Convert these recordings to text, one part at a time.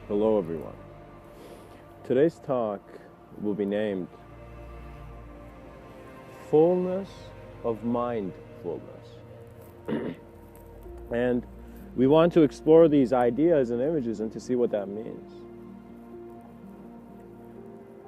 Hello everyone. Today's talk will be named Fullness of Mindfulness. And we want to explore these ideas and images and to see what that means.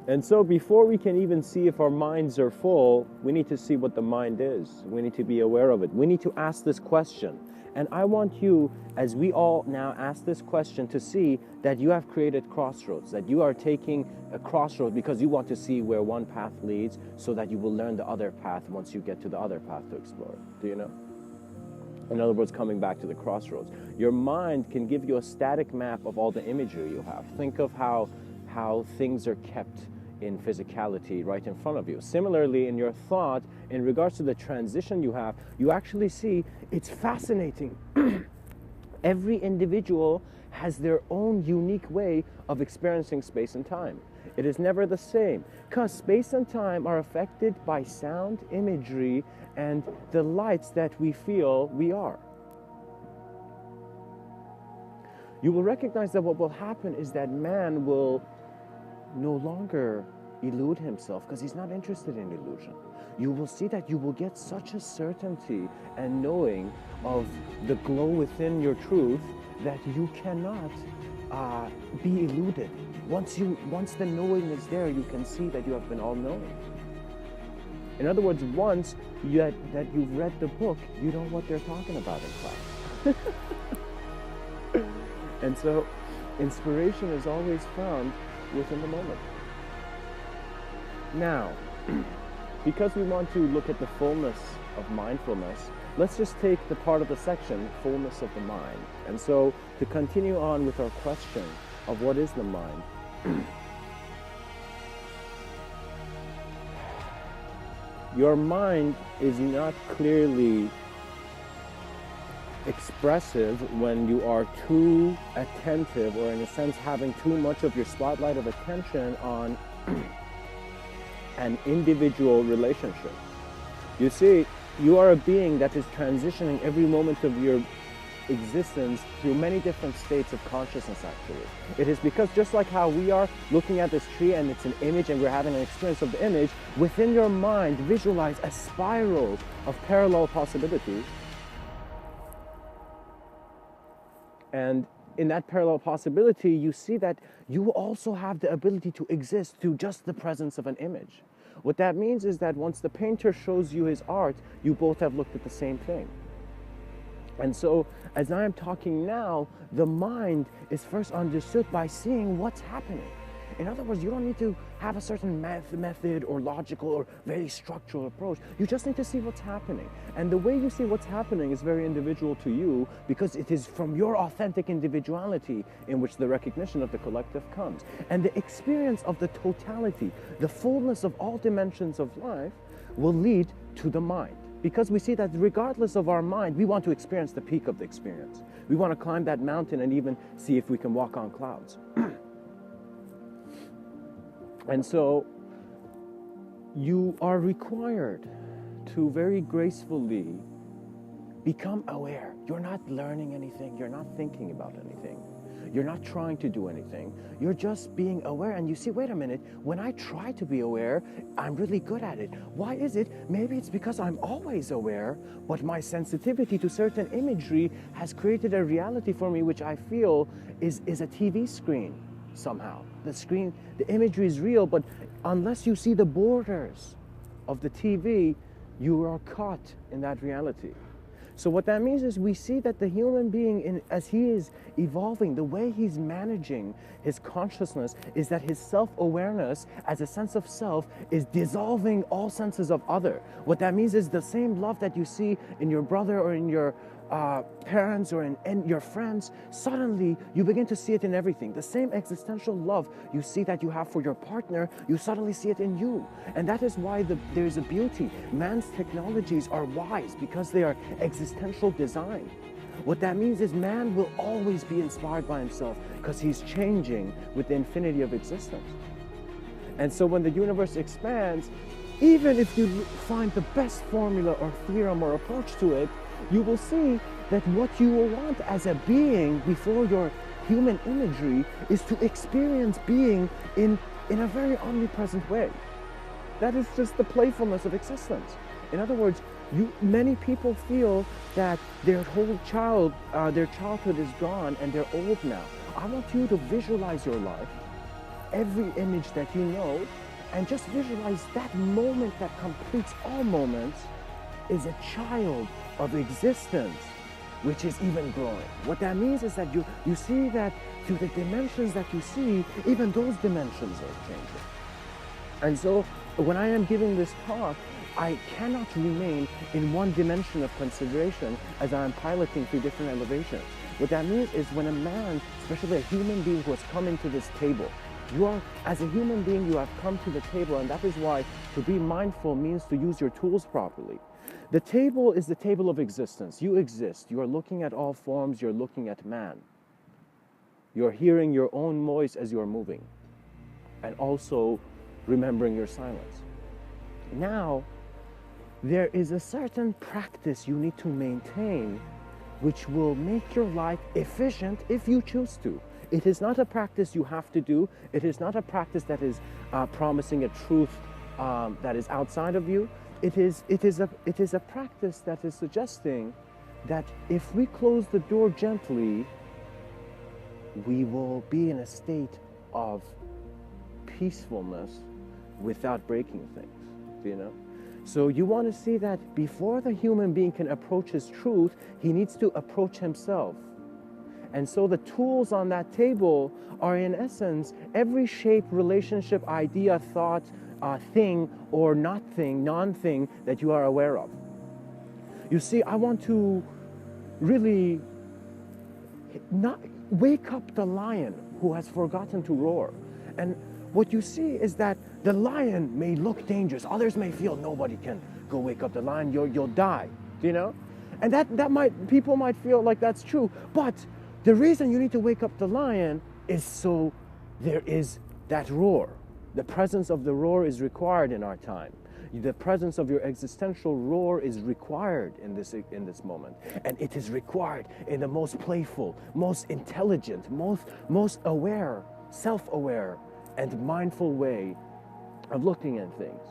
And so before we can even see if our minds are full, we need to see what the mind is. We need to be aware of it. We need to ask this question. And I want you, as we all now ask this question, to see that you have created crossroads, that you are taking a crossroad because you want to see where one path leads so that you will learn the other path once you get to the other path to explore. Do you know? In other words, coming back to the crossroads. Your mind can give you a static map of all the imagery you have. Think of how things are kept in physicality right in front of you. Similarly, in your thought, in regards to the transition you have, you actually see it's fascinating. Every individual has their own unique way of experiencing space and time. It is never the same, because space and time are affected by sound, imagery, and the lights that we feel we are. You will recognize that what will happen is that man will no longer elude himself because he's not interested in illusion. You will see that you will get such a certainty and knowing of the glow within your truth that you cannot be eluded. Once the knowing is there, you can see that you have been all-knowing. In other words, once that you've read the book, you know what they're talking about in class. And so inspiration is always found within the moment. Now, because we want to look at the fullness of mindfulness, let's just take the part of the section, fullness of the mind. And so to continue on with our question of what is the mind, your mind is not clearly expressive when you are too attentive, or in a sense having too much of your spotlight of attention on an individual relationship. You see, you are a being that is transitioning every moment of your existence through many different states of consciousness actually. It is because just like how we are looking at this tree and it's an image and we're having an experience of the image, within your mind visualize a spiral of parallel possibilities. And in that parallel possibility, you see that you also have the ability to exist through just the presence of an image. What that means is that once the painter shows you his art, you both have looked at the same thing. And so, as I am talking now, the mind is first understood by seeing what's happening. In other words, you don't need to have a certain method or logical or very structural approach. You just need to see what's happening. And the way you see what's happening is very individual to you because it is from your authentic individuality in which the recognition of the collective comes. And the experience of the totality, the fullness of all dimensions of life will lead to the mind. Because we see that regardless of our mind, we want to experience the peak of the experience. We want to climb that mountain and even see if we can walk on clouds. And so you are required to very gracefully become aware. You're not learning anything. You're not thinking about anything. You're not trying to do anything. You're just being aware. And you see, wait a minute, when I try to be aware, I'm really good at it. Why is it? Maybe it's because I'm always aware, but my sensitivity to certain imagery has created a reality for me which I feel is a TV screen. Somehow the screen, the imagery is real, but unless you see the borders of the TV, you are caught in that reality. So what that means is we see that the human being, as he is evolving, the way he's managing his consciousness is that his self-awareness as a sense of self is dissolving all senses of other. What that means is the same love that you see in your brother or in your parents or in your friends, suddenly you begin to see it in everything. The same existential love you see that you have for your partner, you suddenly see it in you. And that is why there's a beauty. Man's technologies are wise because they are existential design. What that means is man will always be inspired by himself because he's changing with the infinity of existence. And so when the universe expands, even if you find the best formula or theorem or approach to it, you will see that what you will want as a being before your human imagery is to experience being in a very omnipresent way. That is just the playfulness of existence. In other words, many people feel that their childhood is gone and they're old now. I want you to visualize your life, every image that you know, and just visualize that moment that completes all moments is a child of existence, which is even growing. What that means is that you see that through the dimensions that you see, even those dimensions are changing. And so when I am giving this talk, I cannot remain in one dimension of consideration as I am piloting through different elevations. What that means is when a man, especially a human being who has come into this table, as a human being, you have come to the table, and that is why to be mindful means to use your tools properly. The table is the table of existence. You exist. You are looking at all forms. You're looking at man. You're hearing your own voice as you're moving, and also remembering your silence. Now, there is a certain practice you need to maintain which will make your life efficient if you choose to. It is not a practice you have to do. It is not a practice that is promising a truth that is outside of you. It is a practice that is suggesting that if we close the door gently, we will be in a state of peacefulness without breaking things, you know? So you want to see that before the human being can approach his truth, he needs to approach himself. And so the tools on that table are in essence every shape, relationship, idea, thought, thing or not thing, non-thing that you are aware of. You see, I want to really not wake up the lion who has forgotten to roar. And what you see is that the lion may look dangerous. Others may feel nobody can go wake up the lion. You'll die, you know? And people might feel like that's true. But the reason you need to wake up the lion is so there is that roar. The presence of the roar is required in our time. The presence of your existential roar is required in this moment. And it is required in the most playful, most intelligent, most aware, self-aware, and mindful way of looking at things.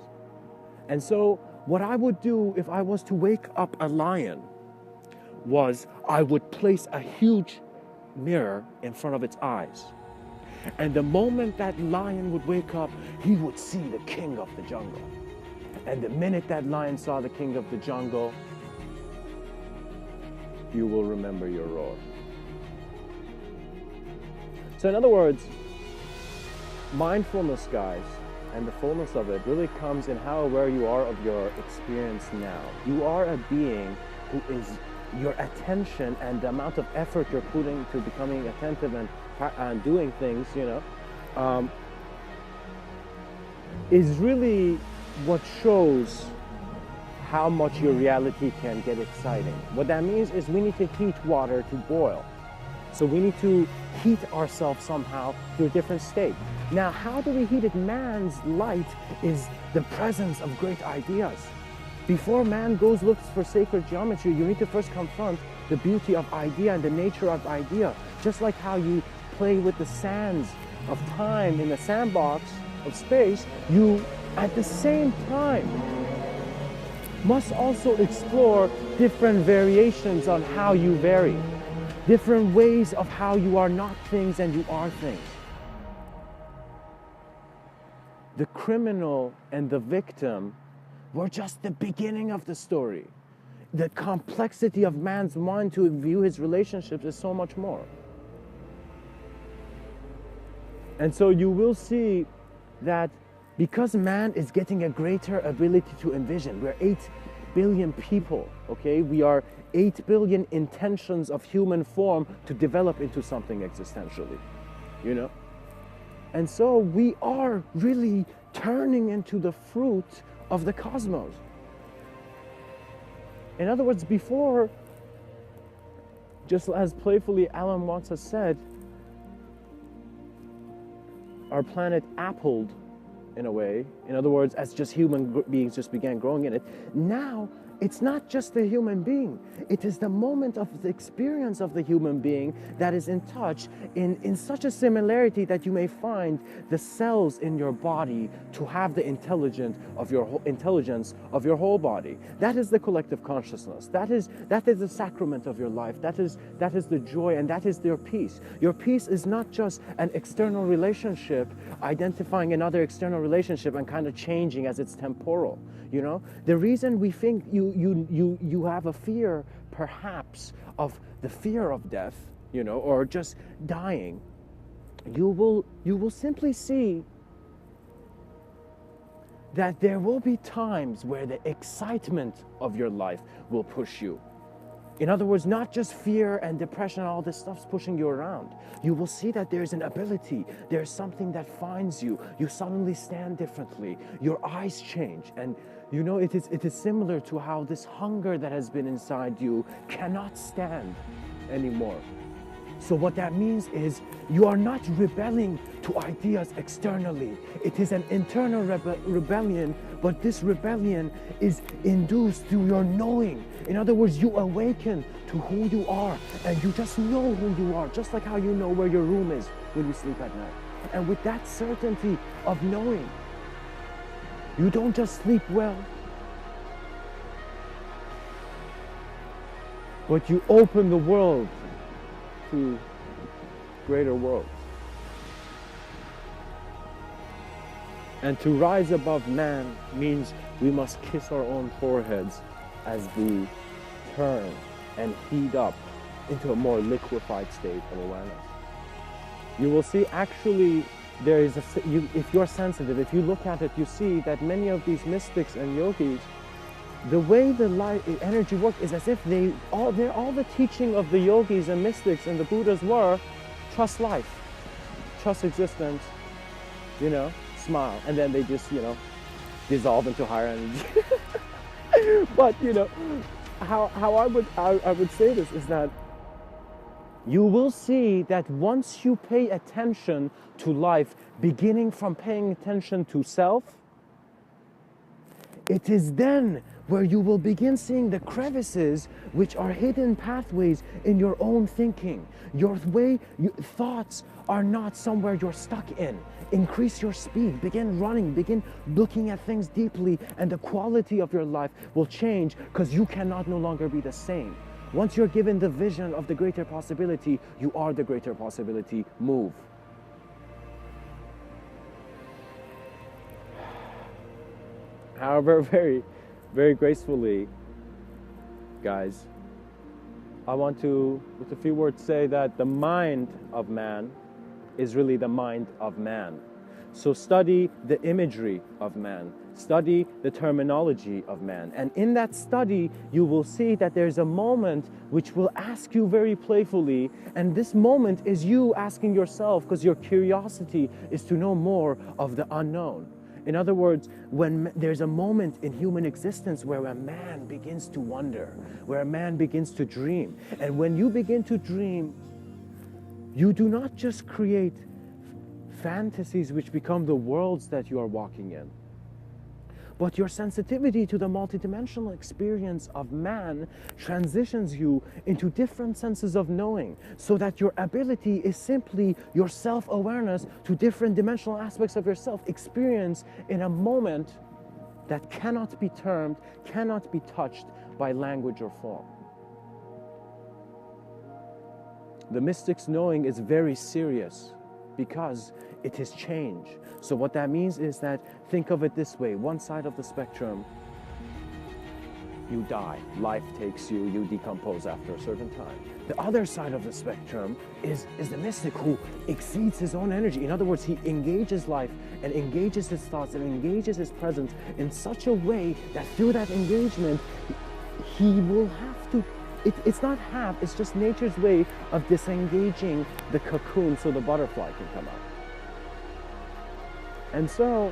And so what I would do if I was to wake up a lion was I would place a huge mirror in front of its eyes. And the moment that lion would wake up, he would see the king of the jungle. And the minute that lion saw the king of the jungle, you will remember your roar. So in other words, mindfulness, guys, and the fullness of it really comes in how aware you are of your experience now. You are a being who is your attention and the amount of effort you're putting to becoming attentive and doing things, you know, is really what shows how much your reality can get exciting. What that means is we need to heat water to boil. So we need to heat ourselves somehow to a different state. Now, how do we heat it? Man's light is the presence of great ideas. Before man looks for sacred geometry, you need to first confront the beauty of idea and the nature of idea. Just like how you play with the sands of time in the sandbox of space, you, at the same time, must also explore different variations on how you vary. Different ways of how you are not things and you are things. The criminal and the victim were just the beginning of the story. The complexity of man's mind to view his relationships is so much more. And so you will see that because man is getting a greater ability to envision, we're 8 billion people, okay? We are 8 billion intentions of human form to develop into something existentially, you know? And so we are really turning into the fruit of the cosmos. In other words, before, just as playfully Alan Watts has said, our planet appled in a way. In other words, as just human beings just began growing in it. Now it's not just the human being. It is the moment of the experience of the human being that is in touch in such a similarity that you may find the cells in your body to have the intelligence of your whole body. That is the collective consciousness. That is the sacrament of your life. That is the joy, and that is your peace. Your peace is not just an external relationship, identifying another external relationship and kind of changing as it's temporal. You know, the reason we think you have a fear, perhaps, of the fear of death, you know, or just dying, you will simply see that there will be times where the excitement of your life will push you. In other words, not just fear and depression and all this stuff's pushing you around. You will see that there's an ability, there's something that finds you. You suddenly stand differently. Your eyes change. And you know, it is similar to how this hunger that has been inside you cannot stand anymore. So what that means is you are not rebelling to ideas externally. It is an internal rebellion, but this rebellion is induced through your knowing. In other words, you awaken to who you are, and you just know who you are, just like how you know where your room is when you sleep at night. And with that certainty of knowing, you don't just sleep well, but you open the world to greater worlds. And to rise above man means we must kiss our own foreheads as we turn and heat up into a more liquefied state of awareness. You will see actually there is if you're sensitive, if you look at it, you see that many of these mystics and yogis, the way the energy works is as if all the teaching of the yogis and mystics and the Buddhas were trust life, trust existence, you know, smile, and then they just, you know, dissolve into higher energy. But you know, how I would say this is that you will see that once you pay attention to life, beginning from paying attention to self, it is then where you will begin seeing the crevices which are hidden pathways in your own thinking. Your thoughts are not somewhere you're stuck in. Increase your speed, begin running, begin looking at things deeply, and the quality of your life will change because you cannot no longer be the same. Once you're given the vision of the greater possibility, you are the greater possibility. Move. However, very, very gracefully, guys, I want to, with a few words, say that the mind of man is really the mind of man. So study the imagery of man, study the terminology of man, and in that study you will see that there's a moment which will ask you very playfully, and this moment is you asking yourself, because your curiosity is to know more of the unknown. In other words, when there's a moment in human existence where a man begins to wonder, where a man begins to dream. And when you begin to dream, you do not just create fantasies which become the worlds that you are walking in, but your sensitivity to the multidimensional experience of man transitions you into different senses of knowing, so that your ability is simply your self-awareness to different dimensional aspects of yourself, experience in a moment that cannot be termed, cannot be touched by language or form. The mystic's knowing is very serious because it is change. So what that means is that, think of it this way, one side of the spectrum, you die, life takes you, you decompose after a certain time. The other side of the spectrum is the mystic who exceeds his own energy. In other words, he engages life and engages his thoughts and engages his presence in such a way that through that engagement, he will have to, it's not have, it's just nature's way of disengaging the cocoon so the butterfly can come out. And so,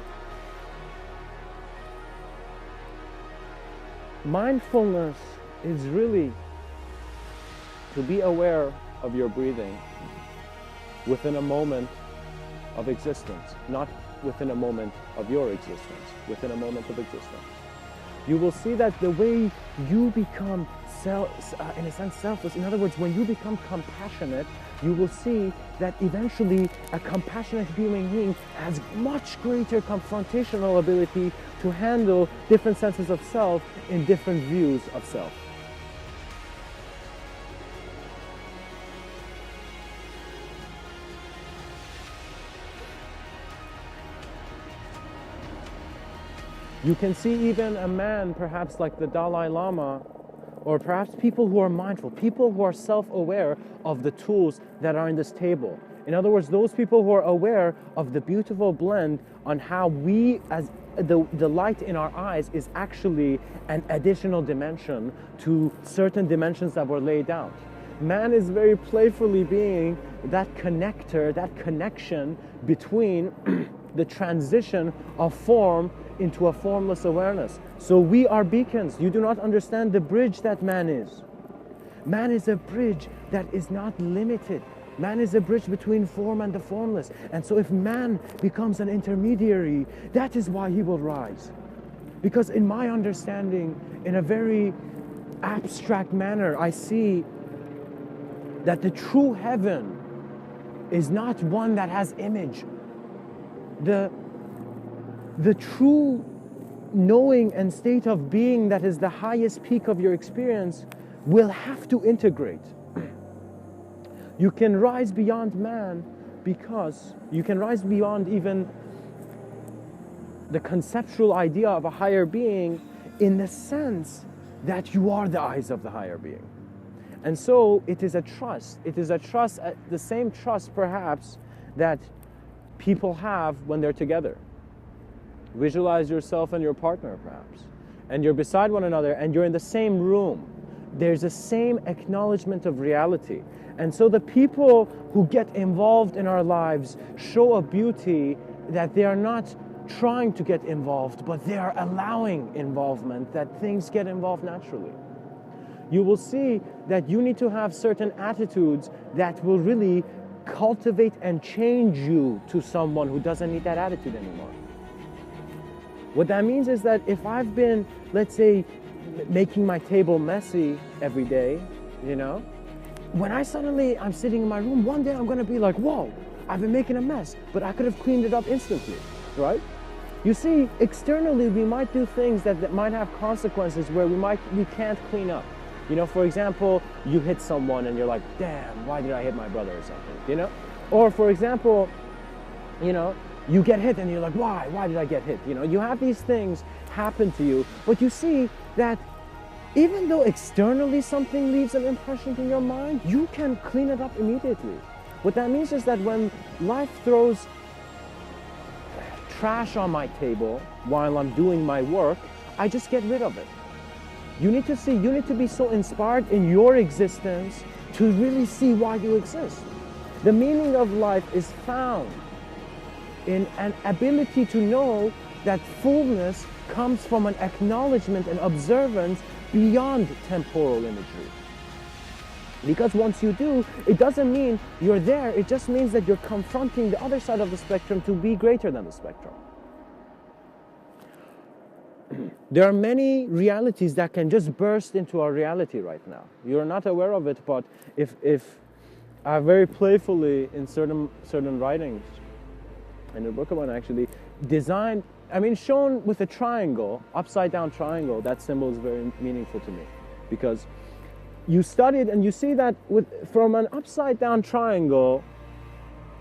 mindfulness is really to be aware of your breathing within a moment of existence, not within a moment of your existence, within a moment of existence. you will see that the way you become in a sense selfless, in other words, when you become compassionate, you will see that eventually a compassionate human being has much greater confrontational ability to handle different senses of self in different views of self. You can see even a man, perhaps like the Dalai Lama, or perhaps people who are mindful, people who are self-aware of the tools that are in this table. In other words, those people who are aware of the beautiful blend on how we, as the light in our eyes, is actually an additional dimension to certain dimensions that were laid out. Man is very playfully being that connector, that connection between the transition of form into a formless awareness. So we are beacons. You do not understand the bridge that man is. Man is a bridge that is not limited. Man is a bridge between form and the formless. And so if man becomes an intermediary, that is why he will rise. Because in my understanding, in a very abstract manner, I see that the true heaven is not one that has image. The true knowing and state of being that is the highest peak of your experience will have to integrate. You can rise beyond man because you can rise beyond even the conceptual idea of a higher being in the sense that you are the eyes of the higher being. And so it is a trust. It is a trust, the same trust perhaps that people have when they're together. Visualize yourself and your partner perhaps, and you're beside one another and you're in the same room. There's a same acknowledgement of reality. And so the people who get involved in our lives show a beauty that they are not trying to get involved, but they are allowing involvement, that things get involved naturally. You will see that you need to have certain attitudes that will really cultivate and change you to someone who doesn't need that attitude anymore. What that means is that if I've been, let's say, making my table messy every day, when I'm sitting in my room, one day I'm going to be like, whoa, I've been making a mess, but I could have cleaned it up instantly, right? You see, externally we might do things that might have consequences where we can't clean up. For example, you hit someone and you're like, damn, why did I hit my brother or something, Or for example, you get hit and you're like, why? Why did I get hit? You have these things happen to you, but you see that even though externally something leaves an impression in your mind, you can clean it up immediately. What that means is that when life throws trash on my table while I'm doing my work, I just get rid of it. You need to be so inspired in your existence to really see why you exist. The meaning of life is found in an ability to know that fullness comes from an acknowledgement and observance beyond temporal imagery. Because once you do, it doesn't mean you're there, it just means that you're confronting the other side of the spectrum to be greater than the spectrum. There are many realities that can just burst into our reality right now. You're not aware of it, but if I very playfully in certain writings, in the book of one actually, shown with a triangle, upside down triangle, that symbol is very meaningful to me. Because you study it and you see that from an upside down triangle,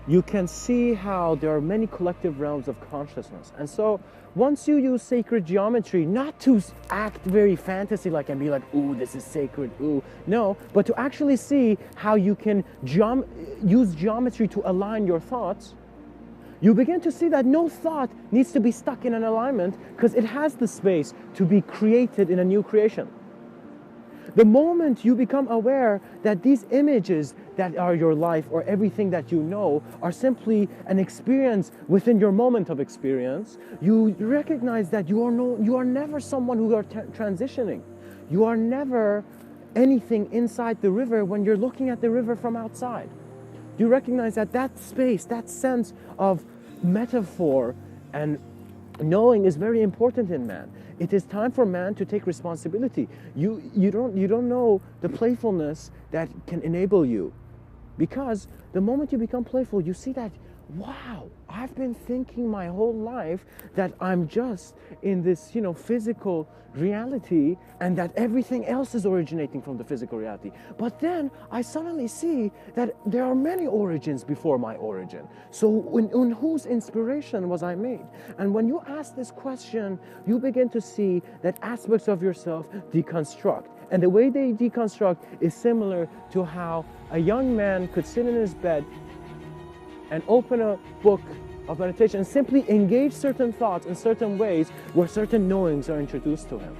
you can see how there are many collective realms of consciousness. And so once you use sacred geometry, not to act very fantasy-like and be like, ooh, this is sacred, ooh. No, but to actually see how you can use geometry to align your thoughts, you begin to see that no thought needs to be stuck in an alignment because it has the space to be created in a new creation. The moment you become aware that these images that are your life or everything that you know are simply an experience within your moment of experience, you recognize that you are never someone who are transitioning. You are never anything inside the river when you're looking at the river from outside. You recognize that space, that sense of metaphor and Knowing is very important in man. It is time for man to take responsibility. You don't know the playfulness that can enable you, because the moment you become playful, you see that, wow, I've been thinking my whole life that I'm just in this, physical reality, and that everything else is originating from the physical reality. But then I suddenly see that there are many origins before my origin. So in whose inspiration was I made? And when you ask this question, you begin to see that aspects of yourself deconstruct. And the way they deconstruct is similar to how a young man could sit in his bed and open a book of meditation and simply engage certain thoughts in certain ways where certain knowings are introduced to him.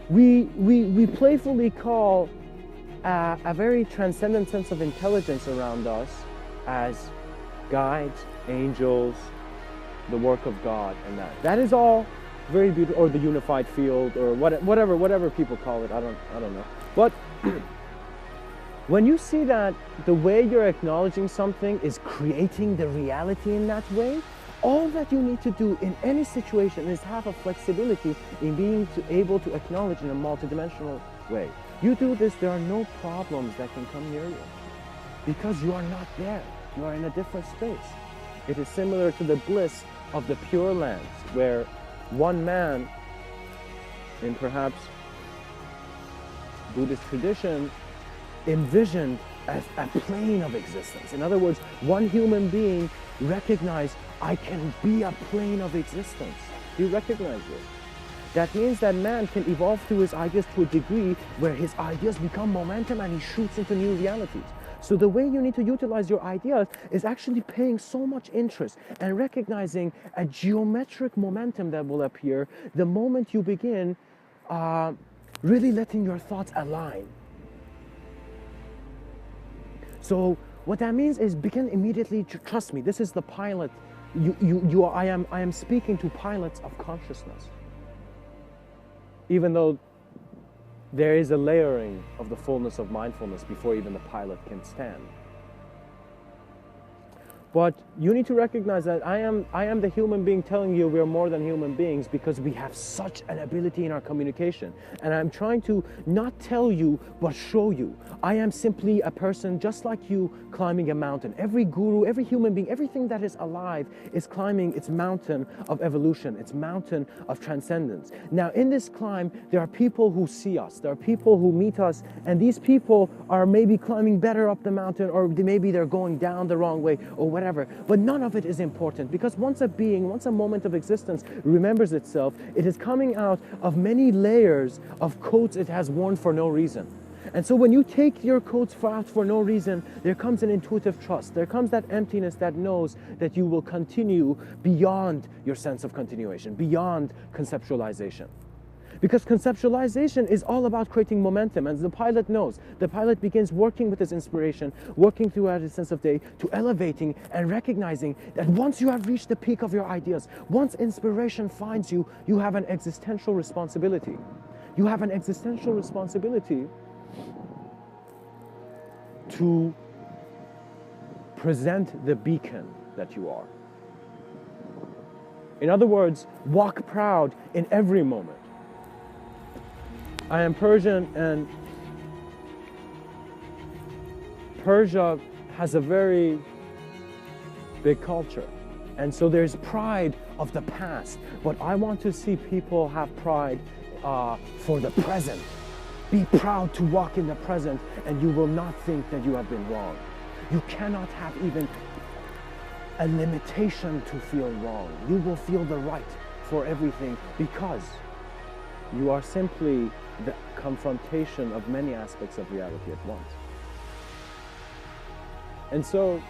We playfully call a very transcendent sense of intelligence around us as guides, angels, the work of God, and that is all very beautiful, or the unified field, or whatever people call it. I don't know. But when you see that the way you're acknowledging something is creating the reality in that way, all that you need to do in any situation is have a flexibility in being able to acknowledge in a multidimensional way. You do this, there are no problems that can come near you, because you are not there. You are in a different space. It is similar to the bliss of the Pure Lands, where one man in perhaps Buddhist tradition envisioned as a plane of existence. In other words, one human being recognized, I can be a plane of existence. He recognized it. That means that man can evolve through his ideas to a degree where his ideas become momentum and he shoots into new realities. So the way you need to utilize your ideas is actually paying so much interest and recognizing a geometric momentum that will appear the moment you begin really letting your thoughts align. So what that means is begin immediately to trust me. This is the pilot. I am speaking to pilots of consciousness. Even though there is a layering of the fullness of mindfulness before even the pilot can stand. But you need to recognize that I am the human being telling you we're more than human beings, because we have such an ability in our communication. And I'm trying to not tell you, but show you. I am simply a person just like you climbing a mountain. Every guru, every human being, everything that is alive is climbing its mountain of evolution, its mountain of transcendence. Now in this climb, there are people who see us, there are people who meet us, and these people are maybe climbing better up the mountain, or maybe they're going down the wrong way, or whatever. But none of it is important, because once a moment of existence remembers itself, it is coming out of many layers of coats it has worn for no reason. And so when you take your coats out for no reason, there comes an intuitive trust. There comes that emptiness that knows that you will continue beyond your sense of continuation, beyond conceptualization. Because conceptualization is all about creating momentum, and the pilot knows. The pilot begins working with his inspiration, working throughout his sense of day to elevating and recognizing that once you have reached the peak of your ideas, once inspiration finds you, you have an existential responsibility. You have an existential responsibility to present the beacon that you are. In other words, walk proud in every moment. I am Persian, and Persia has a very big culture. And so there's pride of the past. But I want to see people have pride for the present. Be proud to walk in the present, and you will not think that you have been wrong. You cannot have even a limitation to feel wrong. You will feel the right for everything, because you are simply the confrontation of many aspects of reality at once. And so,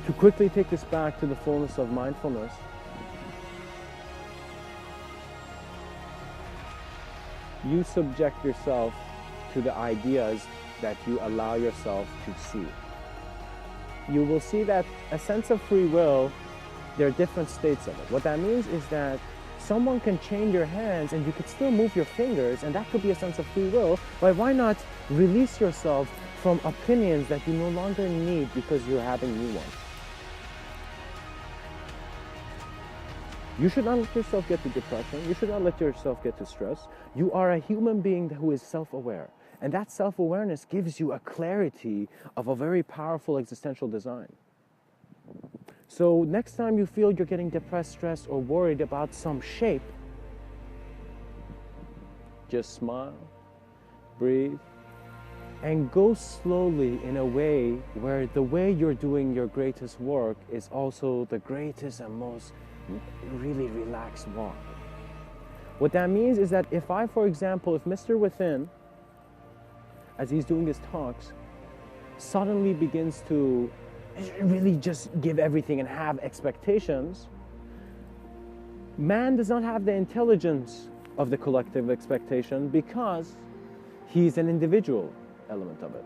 to quickly take this back to the fullness of mindfulness, you subject yourself to the ideas that you allow yourself to see. You will see that a sense of free will, there are different states of it. What that means is that someone can chain your hands and you could still move your fingers, and that could be a sense of free will. But why not release yourself from opinions that you no longer need because you're having new ones? You should not let yourself get to depression. You should not let yourself get to stress. You are a human being who is self-aware. And that self-awareness gives you a clarity of a very powerful existential design. So next time you feel you're getting depressed, stressed, or worried about some shape, just smile, breathe, and go slowly in a way where the way you're doing your greatest work is also the greatest and most really relaxed walk. What that means is that if I, for example, if Mr. Within, as he's doing his talks, suddenly begins to really just give everything and have expectations, man does not have the intelligence of the collective expectation because he's an individual element of it.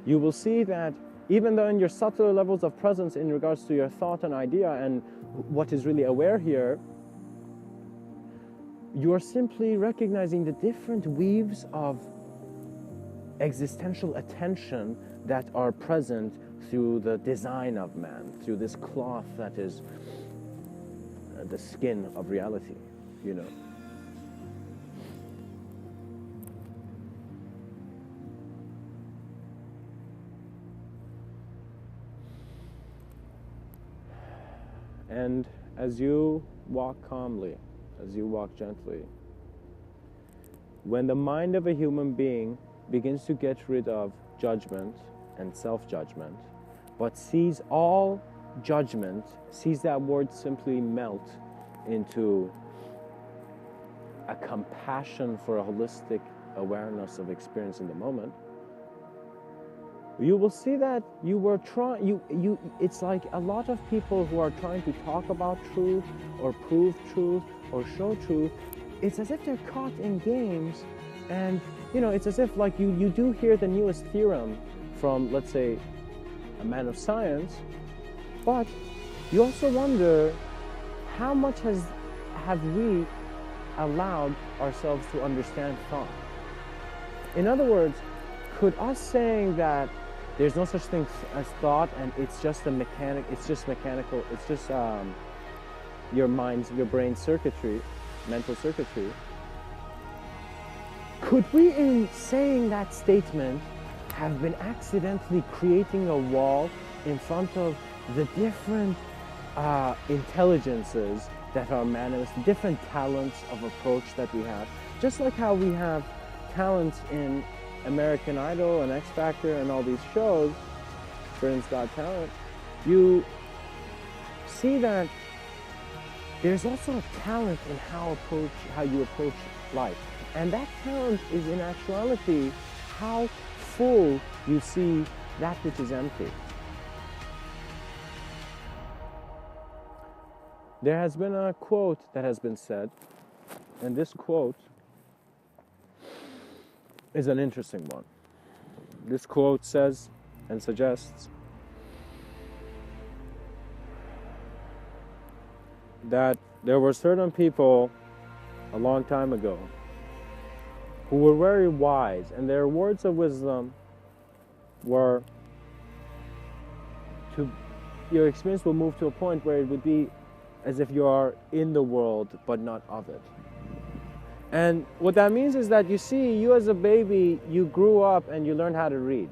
You will see that even though in your subtler levels of presence in regards to your thought and idea and what is really aware here, you are simply recognizing the different weaves of existential attention that are present through the design of man, through this cloth that is the skin of reality, you know. And as you walk calmly, as you walk gently, when the mind of a human being begins to get rid of judgment and self-judgment, but sees all judgment, sees that word simply melt into a compassion for a holistic awareness of experience in the moment, you will see that you were trying, it's like a lot of people who are trying to talk about truth or prove truth or show truth, it's as if they're caught in games. And you know, it's as if like you do hear the newest theorem from, let's say, a man of science, but you also wonder how much have we allowed ourselves to understand thought. In other words, could us saying that there's no such thing as thought and it's just mechanical, it's just your brain's circuitry, mental circuitry, could we, in saying that statement, have been accidentally creating a wall in front of the different intelligences that are manifest, different talents of approach that we have? Just like how we have talents in American Idol and X Factor and all these shows, Britain's Got Talent, you see that there's also a talent in how you approach life. And that talent is in actuality how full you see that which is empty. There has been a quote that has been said, and this quote is an interesting one. This quote says and suggests that there were certain people a long time ago who were very wise, and their words of wisdom were your experience will move to a point where it would be as if you are in the world but not of it. And what that means is that you see, you as a baby, you grew up and you learned how to read,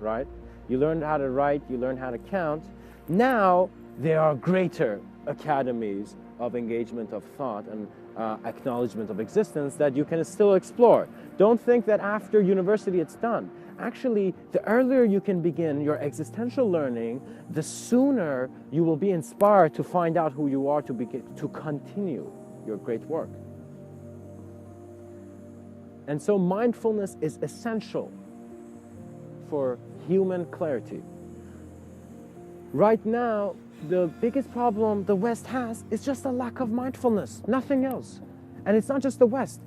right? You learned how to write, you learned how to count. Now there are greater academies of engagement of thought and acknowledgement of existence that you can still explore. Don't think that after university it's done. Actually, the earlier you can begin your existential learning, the sooner you will be inspired to find out who you are to continue your great work. And so mindfulness is essential for human clarity. Right now, the biggest problem the West has is just a lack of mindfulness, nothing else. And it's not just the West.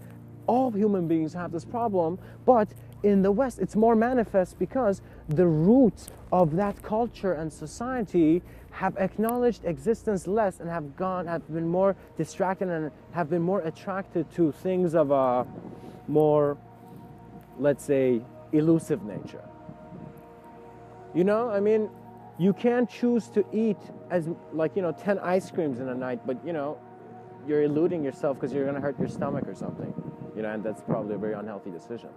All human beings have this problem, but in the West it's more manifest because the roots of that culture and society have acknowledged existence less and have been more distracted and have been more attracted to things of a more, let's say, elusive nature. You know, I mean, you can't choose to eat 10 ice creams in a night, but you're eluding yourself because you're going to hurt your stomach or something, you know, and that's probably a very unhealthy decision,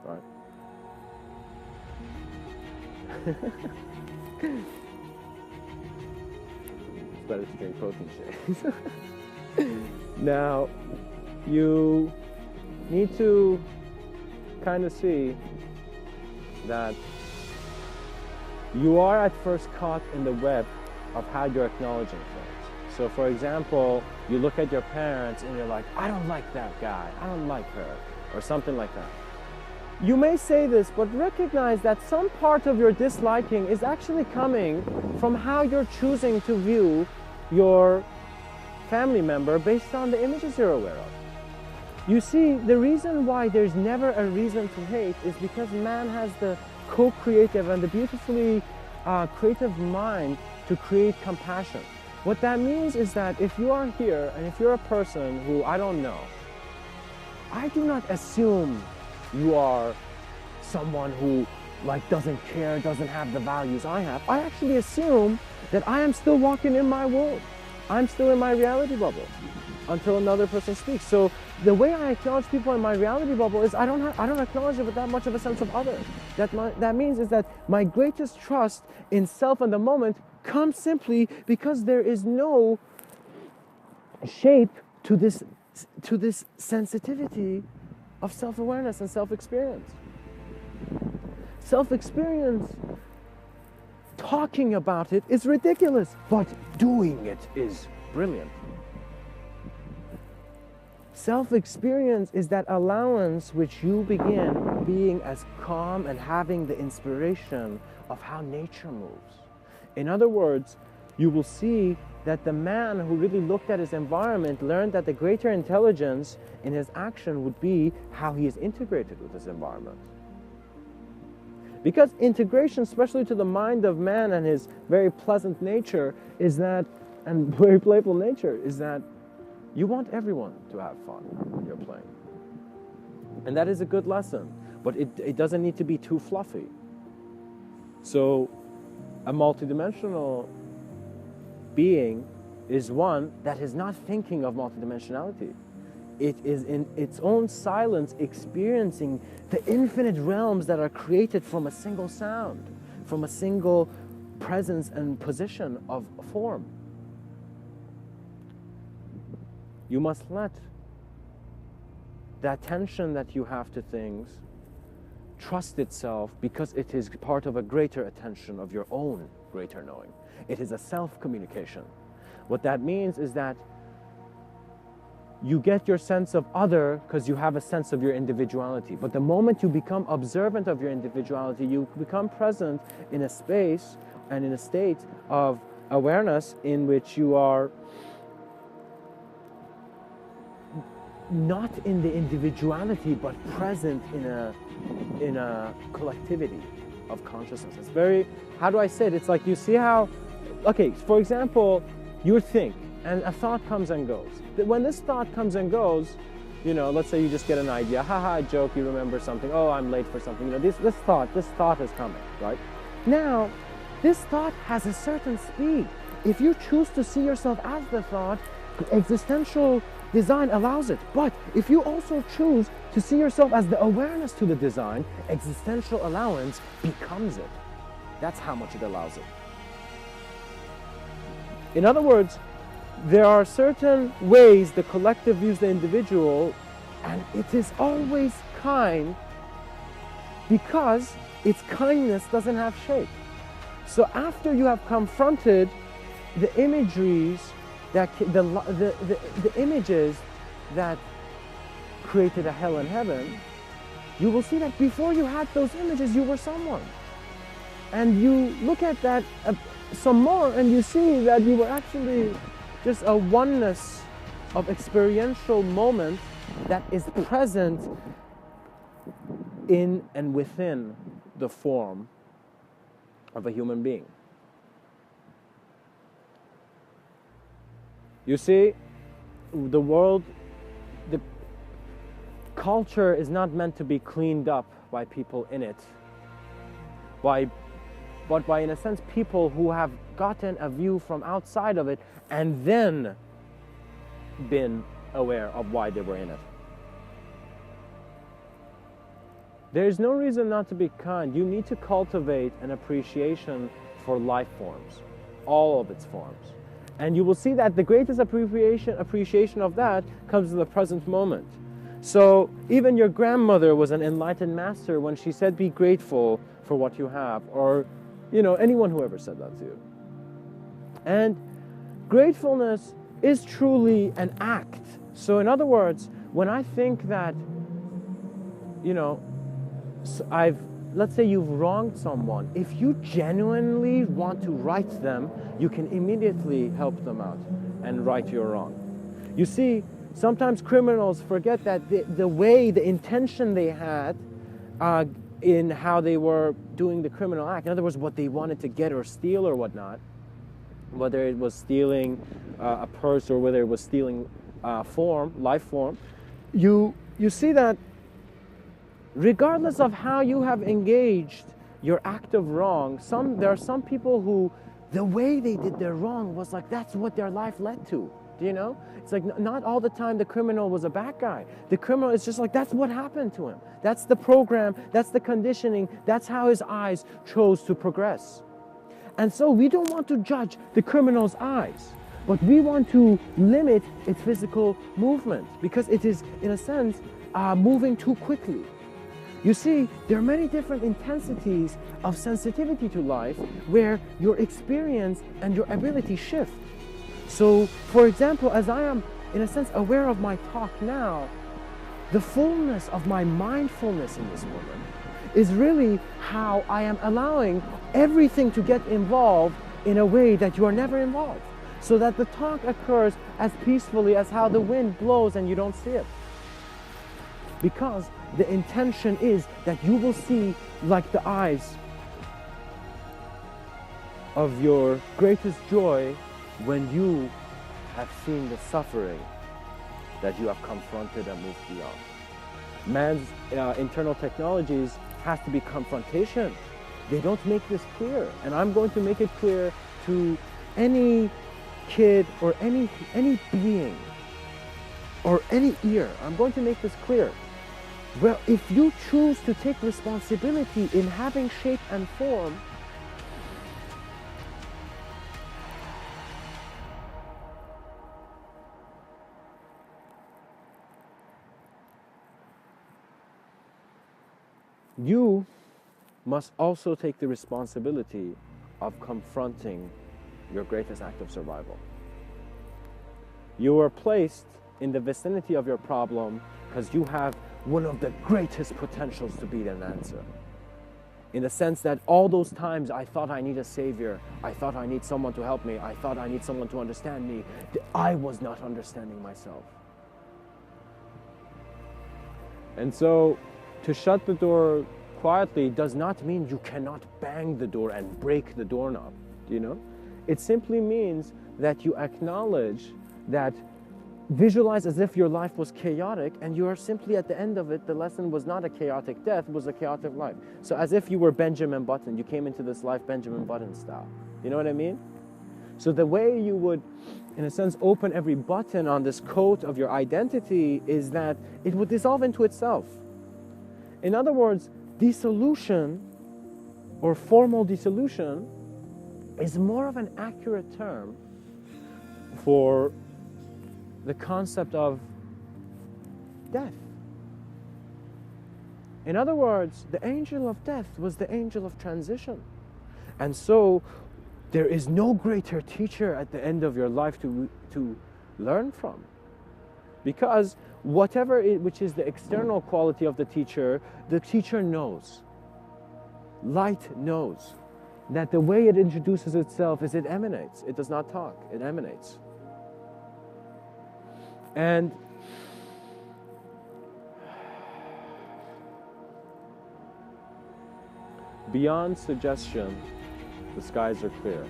right? It's better to drink protein shakes. Now, you need to kind of see that you are at first caught in the web of how you're acknowledging things. So for example, you look at your parents and you're like, I don't like that guy, I don't like her, or something like that. You may say this, but recognize that some part of your disliking is actually coming from how you're choosing to view your family member based on the images you're aware of. You see, the reason why there's never a reason to hate is because man has the co-creative and the beautifully creative mind to create compassion. What that means is that if you are here and if you're a person who I don't know, I do not assume you are someone who like doesn't care, doesn't have the values I have. I actually assume that I am still walking in my world. I'm still in my reality bubble until another person speaks. So the way I acknowledge people in my reality bubble is I don't acknowledge it with that much of a sense of other. That means is that my greatest trust in self and the moment comes simply because there is no shape to this sensitivity of self-awareness and self-experience. Self-experience, talking about it is ridiculous, but doing it is brilliant. Self-experience is that allowance which you begin being as calm and having the inspiration of how nature moves. In other words, you will see that the man who really looked at his environment learned that the greater intelligence in his action would be how he is integrated with his environment. Because integration, especially to the mind of man and his very pleasant nature, is that, and very playful nature, is that you want everyone to have fun when you're playing. And that is a good lesson, but it doesn't need to be too fluffy. So a multidimensional being is one that is not thinking of multidimensionality. It is in its own silence experiencing the infinite realms that are created from a single sound, from a single presence and position of form. You must let the attention that you have to things trust itself because it is part of a greater attention of your own greater knowing. It is a self-communication. What that means is that you get your sense of other because you have a sense of your individuality. But the moment you become observant of your individuality, you become present in a space and in a state of awareness in which you are not in the individuality, but present in a collectivity of consciousness. It's very, how do I say it? It's like you see how, okay, for example, you think, and a thought comes and goes. When this thought comes and goes, you know, let's say you just get an idea, haha, joke, you remember something, oh, I'm late for something, you know, this thought is coming, right? Now, this thought has a certain speed. If you choose to see yourself as the thought, existential design allows it. But if you also choose to see yourself as the awareness to the design, existential allowance becomes it. That's how much it allows it. In other words, there are certain ways the collective views the individual, and it is always kind because its kindness doesn't have shape. So after you have confronted the imageries that the images that created a hell and heaven, you will see that before you had those images, you were someone. And you look at that some more and you see that you were actually just a oneness of experiential moment that is present in and within the form of a human being. You see, the world, the culture is not meant to be cleaned up by people in it, but by, in a sense, people who have gotten a view from outside of it and then been aware of why they were in it. There is no reason not to be kind. You need to cultivate an appreciation for life forms, all of its forms. And you will see that the greatest appreciation of that comes in the present moment. So even your grandmother was an enlightened master when she said, be grateful for what you have, or anyone who ever said that to you. And gratefulness is truly an act. So in other words, when I think that, let's say you've wronged someone, if you genuinely want to right them, you can immediately help them out and right your wrong. You see, sometimes criminals forget that the intention they had in how they were doing the criminal act, in other words, what they wanted to get or steal or whatnot, whether it was stealing a purse or whether it was stealing life form, you see that regardless of how you have engaged your act of wrong, there are some people who, the way they did their wrong was like, that's what their life led to. Do you know? It's like not all the time the criminal was a bad guy. The criminal is just like, that's what happened to him. That's the program, that's the conditioning, that's how his eyes chose to progress. And so we don't want to judge the criminal's eyes, but we want to limit its physical movement because it is, in a sense, moving too quickly. You see, there are many different intensities of sensitivity to life where your experience and your ability shift. So, for example, as I am, in a sense, aware of my talk now, the fullness of my mindfulness in this moment is really how I am allowing everything to get involved in a way that you are never involved, so that the talk occurs as peacefully as how the wind blows and you don't see it. Because the intention is that you will see like the eyes of your greatest joy when you have seen the suffering that you have confronted and moved beyond. Man's internal technologies has to be confrontation. They don't make this clear. And I'm going to make it clear to any kid or any being or any ear. I'm going to make this clear. Well, if you choose to take responsibility in having shape and form, you must also take the responsibility of confronting your greatest act of survival. You are placed in the vicinity of your problem because you have one of the greatest potentials to be an answer. In the sense that all those times I thought I need a savior, I thought I need someone to help me, I thought I need someone to understand me, I was not understanding myself. And so, to shut the door quietly does not mean you cannot bang the door and break the doorknob, you know? It simply means that you acknowledge that, visualize as if your life was chaotic and you are simply at the end of it, the lesson was not a chaotic death, it was a chaotic life. So as if you were Benjamin Button, you came into this life Benjamin Button style. You know what I mean? So the way you would, in a sense, open every button on this coat of your identity is that it would dissolve into itself. In other words, dissolution or formal dissolution is more of an accurate term for the concept of death. In other words, the angel of death was the angel of transition. And so there is no greater teacher at the end of your life to learn from. Because whatever which is the external quality of the teacher knows. Light knows that the way it introduces itself is it emanates. It does not talk, it emanates. And beyond suggestion, the skies are clear.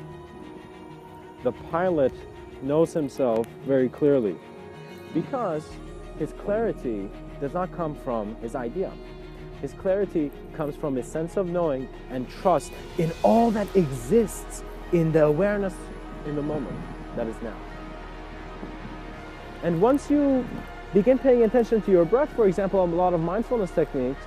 The pilot knows himself very clearly because his clarity does not come from his idea. His clarity comes from his sense of knowing and trust in all that exists in the awareness in the moment that is now. And once you begin paying attention to your breath, for example, a lot of mindfulness techniques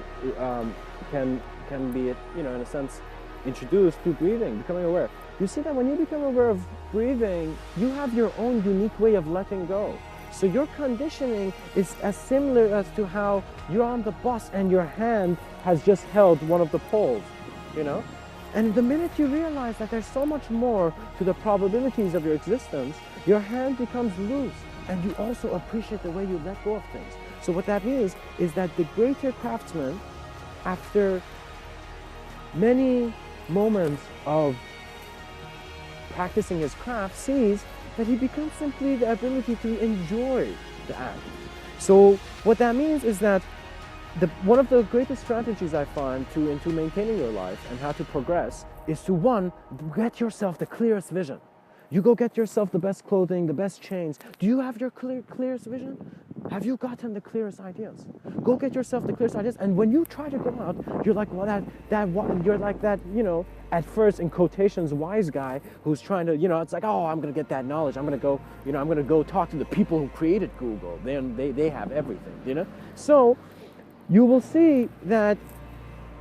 can be, in a sense, introduced through breathing, becoming aware. You see that when you become aware of breathing, you have your own unique way of letting go. So your conditioning is as similar as to how you're on the bus and your hand has just held one of the poles, And the minute you realize that there's so much more to the probabilities of your existence, your hand becomes loose, and you also appreciate the way you let go of things. So what that means is that the greater craftsman, after many moments of practicing his craft, sees that he becomes simply the ability to enjoy the act. So what that means is that one of the greatest strategies I find into maintaining your life and how to progress is to, one, get yourself the clearest vision. You go get yourself the best clothing, the best chains. Do you have your clearest vision? Have you gotten the clearest ideas? Go get yourself the clearest ideas. And when you try to go out, you're like, well, you're like that, at first in quotations, wise guy who's trying to, it's like, oh, I'm going to get that knowledge. I'm going to go talk to the people who created Google. They have everything, So you will see that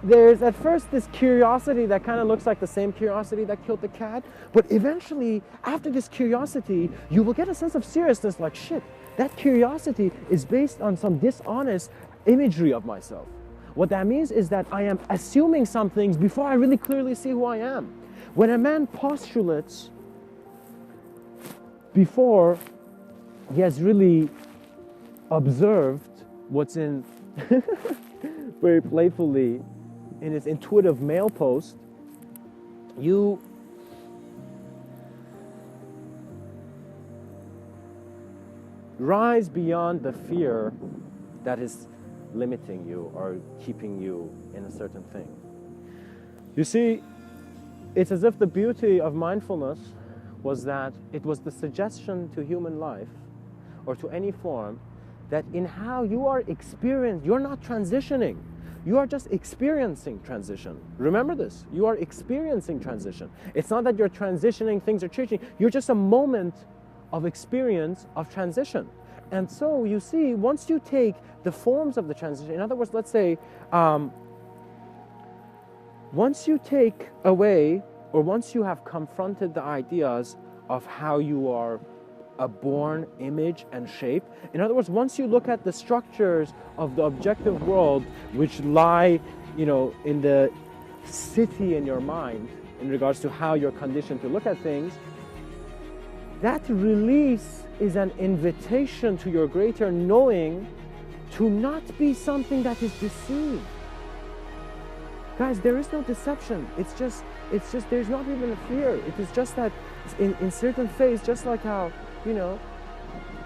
there's at first this curiosity that kind of looks like the same curiosity that killed the cat, but eventually, after this curiosity, you will get a sense of seriousness, like, shit, that curiosity is based on some dishonest imagery of myself. What that means is that I am assuming some things before I really clearly see who I am. When a man postulates before he has really observed what's in, very playfully, in his intuitive male post, you rise beyond the fear that is limiting you or keeping you in a certain thing. You see, it's as if the beauty of mindfulness was that it was the suggestion to human life or to any form that in how you are experiencing, you're not transitioning. You are just experiencing transition. Remember this. You are experiencing transition. It's not that you're transitioning, things are changing. You're just a moment of experience of transition. And so you see, once you take the forms of the transition, in other words, let's say, once you take away, or once you have confronted the ideas of how you are a born image and shape. In other words, once you look at the structures of the objective world which lie, in the city in your mind in regards to how you're conditioned to look at things, that release is an invitation to your greater knowing to not be something that is deceived. Guys, there is no deception. It's just there's not even a fear. It is just that in certain phase, just like how,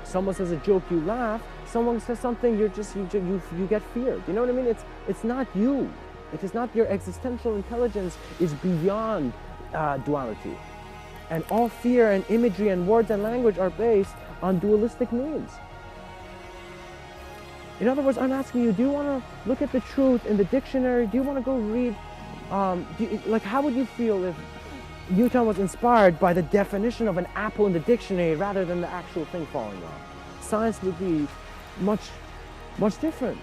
someone says a joke, you laugh. Someone says something, you get feared. You know what I mean? It's not you. It is not your existential intelligence is beyond duality. And all fear and imagery and words and language are based on dualistic means. In other words, I'm asking you, do you want to look at the truth in the dictionary? Do you want to go read, how would you feel if Newton was inspired by the definition of an apple in the dictionary rather than the actual thing falling off? Science would be much, much different.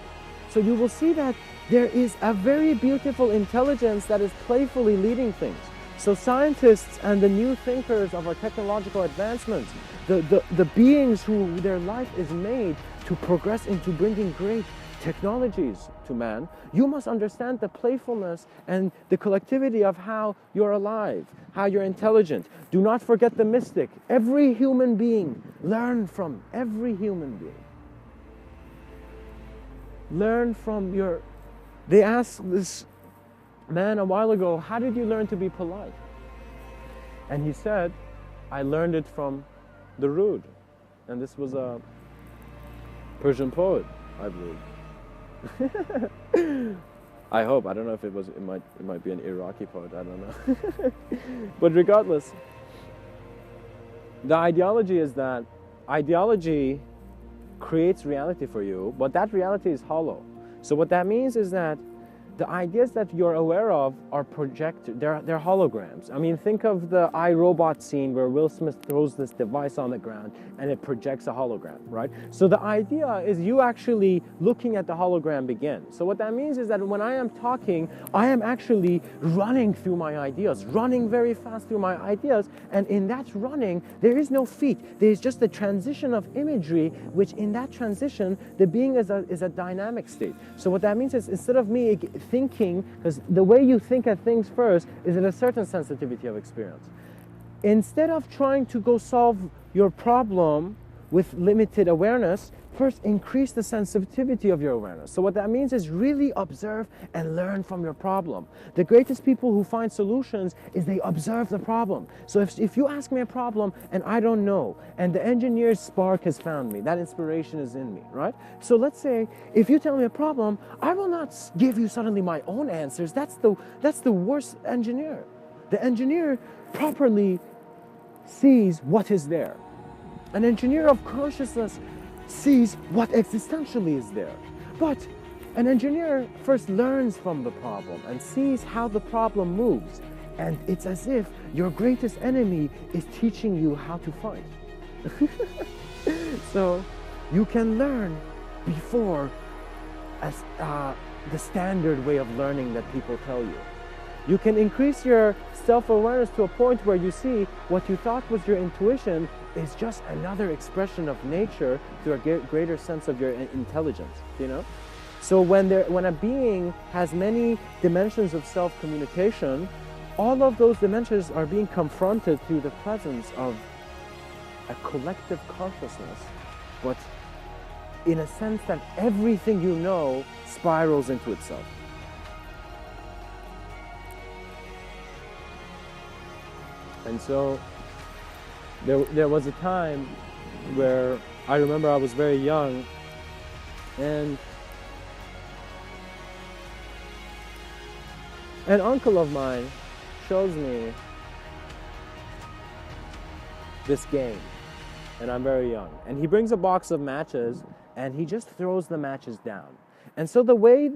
So you will see that there is a very beautiful intelligence that is playfully leading things. So scientists and the new thinkers of our technological advancements, the beings who their life is made to progress into bringing great technologies to man, you must understand the playfulness and the collectivity of how you're alive, how you're intelligent. Do not forget the mystic. Every human being, learn from every human being. Learn from your... They asked this man a while ago, how did you learn to be polite? And he said, I learned it from the rude. And this was a Persian poet, I believe. I hope. I don't know if it was. It might be an Iraqi poet. I don't know. But regardless, the ideology is that ideology creates reality for you, but that reality is hollow. So what that means is that the ideas that you're aware of are projected, they're holograms. I mean, think of the iRobot scene where Will Smith throws this device on the ground and it projects a hologram, right? So the idea is you actually looking at the hologram begin. So what that means is that when I am talking, I am actually running through my ideas, running very fast through my ideas, and in that running, there is no feet. There is just the transition of imagery, which in that transition, the being is a dynamic state. So what that means is instead of me thinking, because the way you think at things first is in a certain sensitivity of experience. Instead of trying to go solve your problem with limited awareness, first increase the sensitivity of your awareness. So what that means is really observe and learn from your problem. The greatest people who find solutions is they observe the problem. So if you ask me a problem and I don't know, and the engineer's spark has found me, that inspiration is in me, right? So let's say if you tell me a problem, I will not give you suddenly my own answers. That's the worst engineer. The engineer properly sees what is there. An engineer of consciousness sees what existentially is there. But an engineer first learns from the problem and sees how the problem moves. And it's as if your greatest enemy is teaching you how to fight. So you can learn before the standard way of learning that people tell you. You can increase your self-awareness to a point where you see what you thought was your intuition is just another expression of nature through a greater sense of your intelligence, you know? So when a being has many dimensions of self-communication, all of those dimensions are being confronted through the presence of a collective consciousness, but in a sense that everything you know spirals into itself. And so there was a time where I remember I was very young, and an uncle of mine shows me this game, and I'm very young. And he brings a box of matches, and he just throws the matches down. And so the way,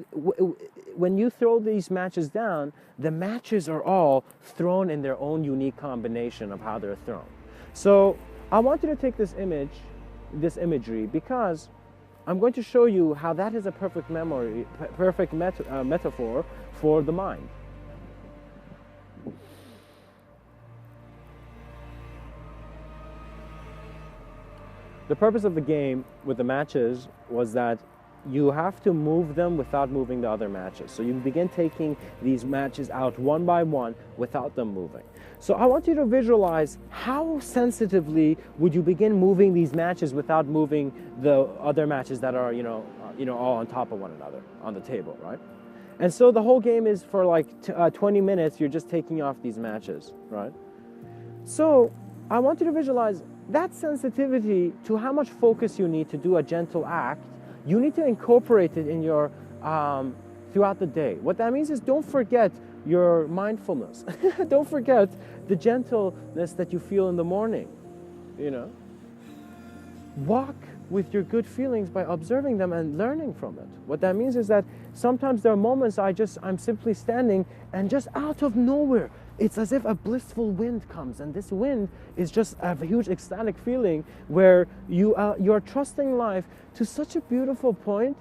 when you throw these matches down, the matches are all thrown in their own unique combination of how they're thrown. So I want you to take this imagery, because I'm going to show you how that is a perfect metaphor for the mind. The purpose of the game with the matches was that you have to move them without moving the other matches. So you begin taking these matches out one by one without them moving. So I want you to visualize how sensitively would you begin moving these matches without moving the other matches that are, all on top of one another on the table, right? And so the whole game is for like 20 minutes, you're just taking off these matches, right? So I want you to visualize that sensitivity to how much focus you need to do a gentle act. You need to incorporate it in your throughout the day. What that means is don't forget your mindfulness. Don't forget the gentleness that you feel in the morning. Walk with your good feelings by observing them and learning from it. What that means is that sometimes there are moments I'm simply standing and just out of nowhere, it's as if a blissful wind comes, and this wind is just a huge ecstatic feeling where you're trusting life to such a beautiful point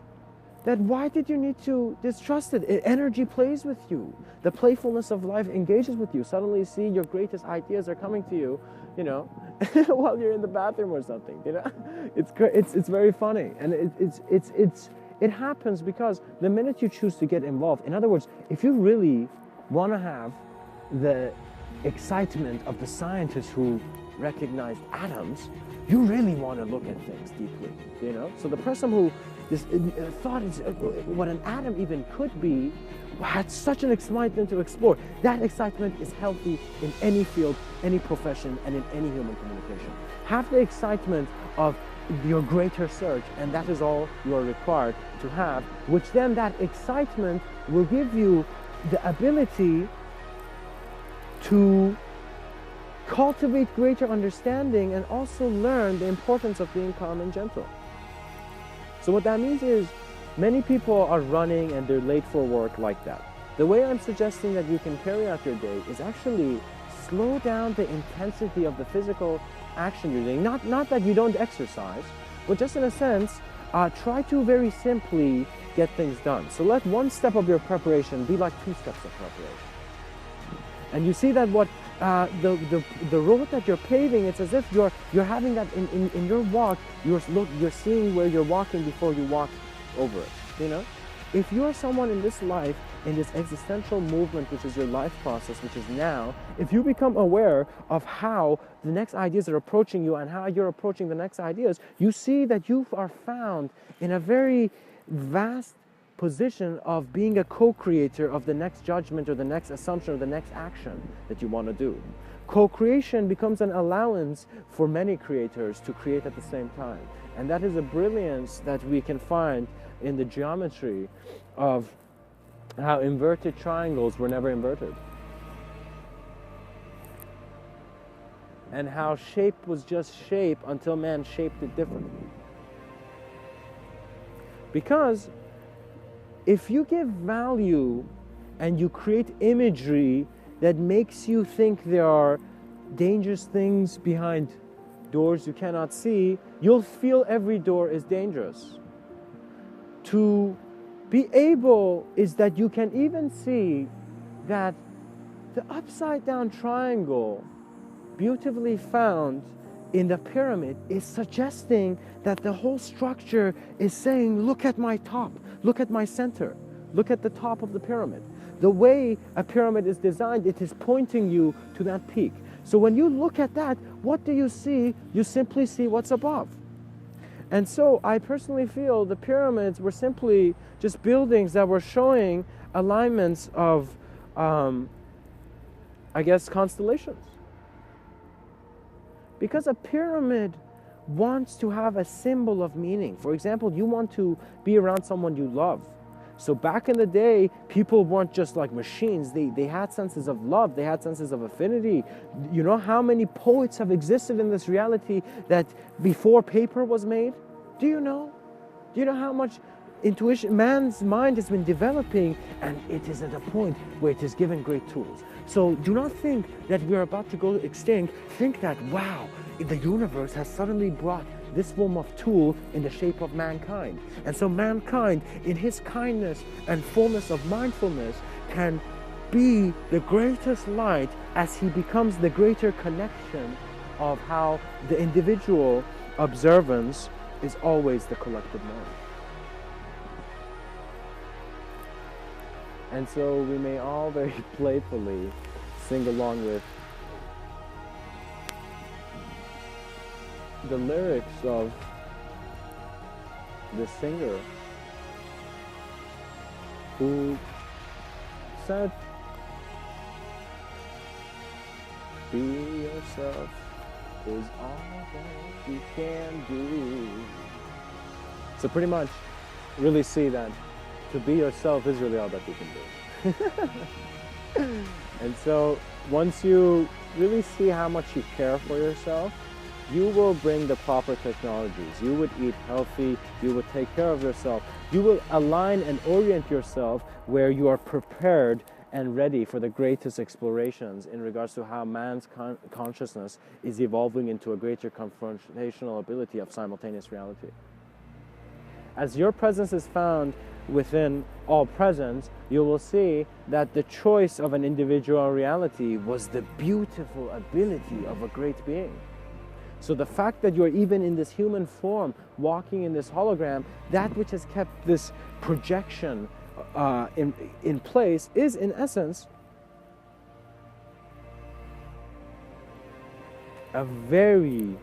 that why did you need to distrust it? Energy plays with you. The playfulness of life engages with you. Suddenly you see your greatest ideas are coming to you, while you're in the bathroom or something, It's very funny, and it happens because the minute you choose to get involved, in other words, if you really want to have the excitement of the scientists who recognized atoms, you really want to look at things deeply, So the person who thought what an atom even could be had such an excitement to explore. That excitement is healthy in any field, any profession, and in any human communication. Have the excitement of your greater search, and that is all you are required to have, which then that excitement will give you the ability to cultivate greater understanding and also learn the importance of being calm and gentle. So what that means is Many people are running and they're late for work like that. The way I'm suggesting that you can carry out your day is actually slow down the intensity of the physical action you're doing. Not that you don't exercise, but just in a sense, try to very simply get things done. So let one step of your preparation be like 2 steps of preparation. And you see that what the road that you're paving, it's as if you're having that in your walk. You're seeing where you're walking before you walk over it. You know, if you are someone in this life, in this existential movement, which is your life process, which is now, if you become aware of how the next ideas are approaching you and how you're approaching the next ideas, you see that you are found in a very vast position of being a co-creator of the next judgment or the next assumption or the next action that you want to do. Co-creation becomes an allowance for many creators to create at the same time. And that is a brilliance that we can find in the geometry of how inverted triangles were never inverted. And how shape was just shape until man shaped it differently. Because if you give value and you create imagery that makes you think there are dangerous things behind doors you cannot see, you'll feel every door is dangerous. To be able is that you can even see that the upside down triangle beautifully found in the pyramid is suggesting that the whole structure is saying, look at my top, look at my center, look at the top of the pyramid. The way a pyramid is designed, it is pointing you to that peak. So when you look at that, what do you see? You simply see what's above. And so I personally feel the pyramids were simply just buildings that were showing alignments of, I guess, constellations. Because a pyramid wants to have a symbol of meaning. For example, you want to be around someone you love. So back in the day, people weren't just like machines. They had senses of love. They had senses of affinity. You know how many poets have existed in this reality that before paper was made? Do you know? Do you know how much intuition, man's mind has been developing, and it is at a point where it is given great tools. So do not think that we are about to go extinct. Think that, wow, the universe has suddenly brought this form of tool in the shape of mankind. And so mankind, in his kindness and fullness of mindfulness, can be the greatest light as he becomes the greater connection of how the individual observance is always the collective mind. And so we may all very playfully sing along with the lyrics of the singer who said, "Be yourself is all that you can do." So pretty much really see that to be yourself is really all that you can do. And so once you really see how much you care for yourself, you will bring the proper technologies. You would eat healthy, you would take care of yourself. You will align and orient yourself where you are prepared and ready for the greatest explorations in regards to how man's consciousness is evolving into a greater confrontational ability of simultaneous reality. As your presence is found within all presence, you will see that the choice of an individual reality was the beautiful ability of a great being. So the fact that you're even in this human form, walking in this hologram, that which has kept this projection in place is, in essence, a very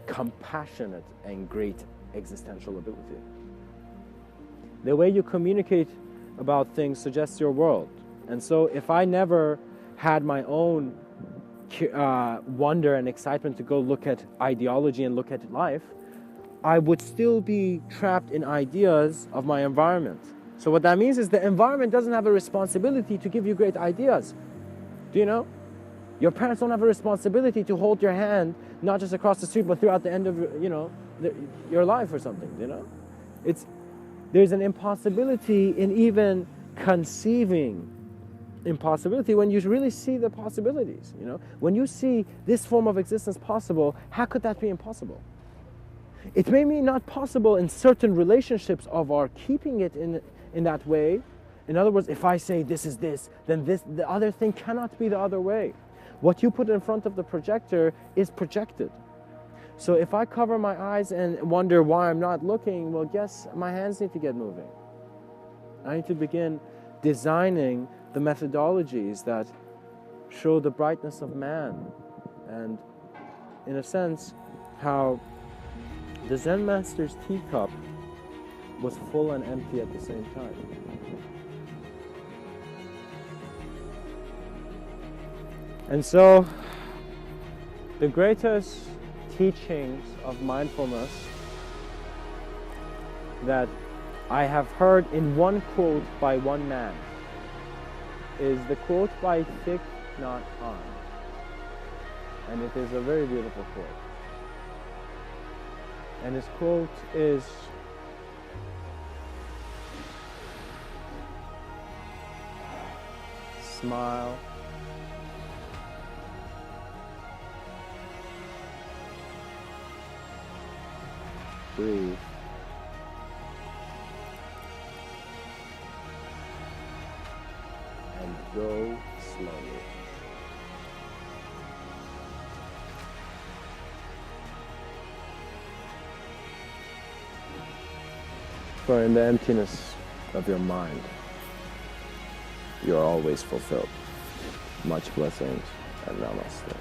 compassionate and great existential ability. The way you communicate about things suggests your world. And so if I never had my own wonder and excitement to go look at ideology and look at life, I would still be trapped in ideas of my environment. So what that means is the environment doesn't have a responsibility to give you great ideas. Do you know? Your parents don't have a responsibility to hold your hand, not just across the street, but throughout the end of your life or something, you know? There's an impossibility in even conceiving impossibility when you really see the possibilities. When you see this form of existence possible, how could that be impossible? It may be not possible in certain relationships of our keeping it in that way. In other words, if I say this is this, then the other thing cannot be the other way. What you put in front of the projector is projected. So if I cover my eyes and wonder why I'm not looking, well, guess my hands need to get moving. I need to begin designing the methodologies that show the brightness of man, and in a sense, how the Zen master's teacup was full and empty at the same time. And so, the greatest teachings of mindfulness that I have heard in one quote by one man is the quote by Thich Nhat Hanh. And it is a very beautiful quote. And his quote is, smile, breathe, and go slowly. For in the emptiness of your mind, you are always fulfilled. Much blessings and namaste.